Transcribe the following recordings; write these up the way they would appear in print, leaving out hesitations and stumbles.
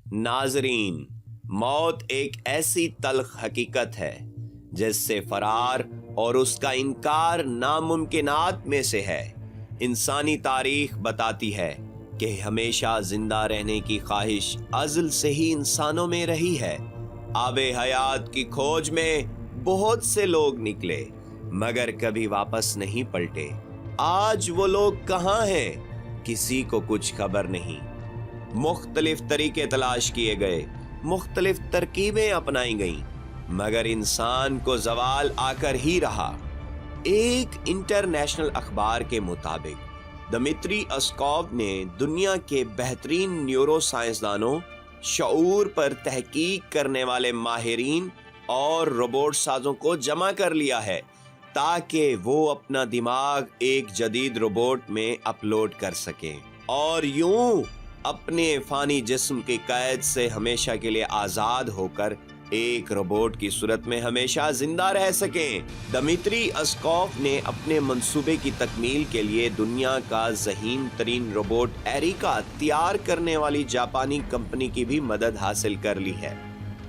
नाजरीन, मौत एक ऐसी तल्ख हकीकत है जिससे फरार और उसका इनकार नामुमकिनात में से है। इंसानी तारीख बताती है कि हमेशा जिंदा रहने की ख्वाहिश अज़ल से ही इंसानों में रही है। आबे हयात की खोज में बहुत से लोग निकले मगर कभी वापस नहीं पलटे। आज वो लोग कहाँ हैं, किसी को कुछ खबर नहीं। मुख्तलिफ तरीके तलाश किए गए, मुख्तलिफ तरकीबें अपनाई गईं, मगर इंसान को ज़वाल आकर ही रहा। एक इंटरनेशनल अखबार के मुताबिक दमित्री अस्कॉव ने दुनिया के बेहतरीन न्यूरो साइंसदानों, शऊर पर तहकीक करने वाले माहिरीन और रोबोट साजों को जमा कर लिया है ताकि वो अपना दिमाग एक जदीद रोबोट में अपलोड कर सकें और यूं अपने फानी जिस्म की कैद से हमेशा के लिए आजाद होकर एक रोबोट की सूरत में हमेशा जिंदा रह सकें। दमित्री अस्कॉव ने अपने मंसूबे की तकमील के लिए दुनिया का ज़हीन तरीन रोबोट एरिका तैयार करने वाली जापानी कंपनी की भी मदद हासिल कर ली है।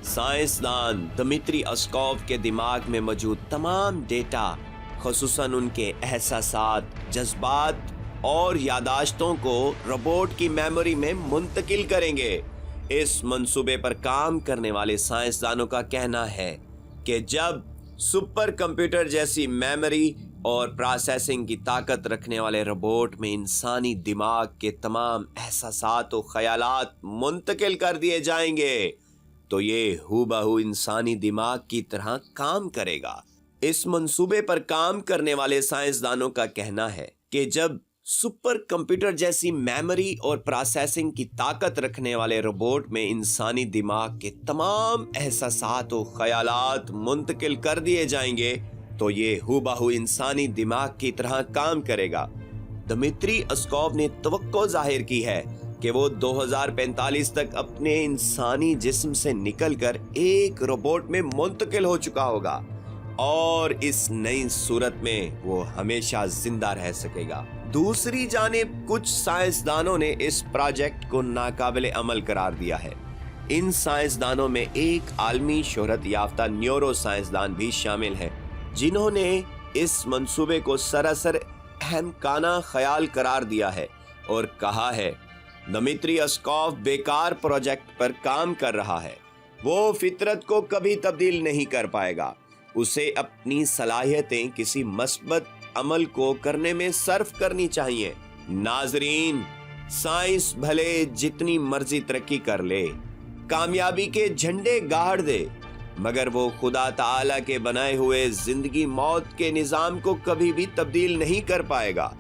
साइंसदान दमित्री अस्कॉव के दिमाग में मौजूद तमाम डेटा, खुसूसन उनके एहसासात, जज्बात और यादाश्तों को रोबोट की मेमोरी में मुंतकिल करेंगे। इस मंसूबे पर काम करने वाले साइंसदानों का कहना है कि जब सुपर कंप्यूटर जैसी मेमोरी और प्रोसेसिंग की ताकत रखने वाले रोबोट में इंसानी दिमाग के तमाम एहसासात और ख्यालात मुंतकिल कर दिए जाएंगे तो ये हूबहू इंसानी दिमाग की तरह काम करेगा। इस मंसूबे पर काम करने वाले साइंसदानों का कहना है कि जब सुपर कंप्यूटर जैसी मेमोरी और प्रोसेसिंग की ताकत रखने वाले रोबोट में इंसानी दिमाग के तमाम एहसासात और ख्यालात मुंतकिल कर दिए जाएंगे तो ये हूबहू इंसानी दिमाग की तरह काम करेगा। दमित्री अस्कॉव ने तवक्को जाहिर की है कि वो 2045 तक अपने इंसानी जिस्म से निकलकर एक रोबोट में मुंतकिल हो चुका होगा और इस नई सूरत में वो हमेशा जिंदा रह सकेगा। दूसरी जानिब कुछ साइंसदानों ने इस प्रोजेक्ट को नाकाबिले अमल करार दिया है। इन साइंसदानों में एक आलमी शोहरत याफ्ता न्यूरो साइंसदान भी शामिल है जिन्होंने इस मंसूबे को सरासर अहमकाना ख्याल करार दिया है और कहा है दमित्री अस्कॉव बेकार प्रोजेक्ट पर काम कर रहा है। वो फितरत को कभी तब्दील नहीं कर पाएगा। उसे अपनी सलाहियतें किसी मस्बत अमल को करने में सर्फ करनी चाहिए। नाजरीन, साइंस भले जितनी मर्जी तरक्की कर ले, कामयाबी के झंडे गाड़ दे, मगर वो खुदा ताला के बनाए हुए जिंदगी मौत के निजाम को कभी भी तब्दील नहीं कर पाएगा।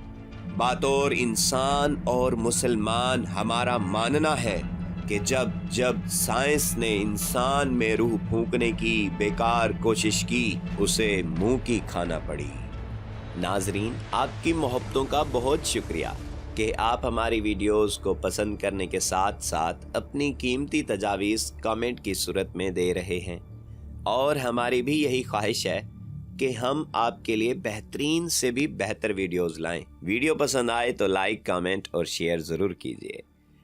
बातौर इंसान और मुसलमान हमारा मानना है कि जब साइंस ने इंसान में रूह फूंकने की बेकार कोशिश की उसे मुंह की खाना पड़ी। नाजरीन, आपकी मोहब्बतों का बहुत शुक्रिया कि आप हमारी वीडियोस को पसंद करने के साथ साथ अपनी कीमती तजावीज़ कमेंट की सूरत में दे रहे हैं और हमारी भी यही ख्वाहिश है कि हम आपके लिए बेहतरीन से भी बेहतर वीडियोस लाएं। वीडियो पसंद आए तो लाइक, कमेंट और शेयर ज़रूर कीजिए।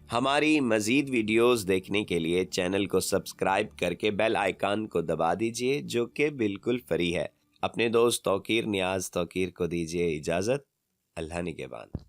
हमारी मज़ीद वीडियोस देखने के लिए चैनल को सब्सक्राइब करके बेल आइकन को दबा दीजिए जो कि बिल्कुल फ्री है। अपने दोस्त तौकीर नियाज़ तौकीर को दीजिए इजाज़त। अल्लाह निगहबान।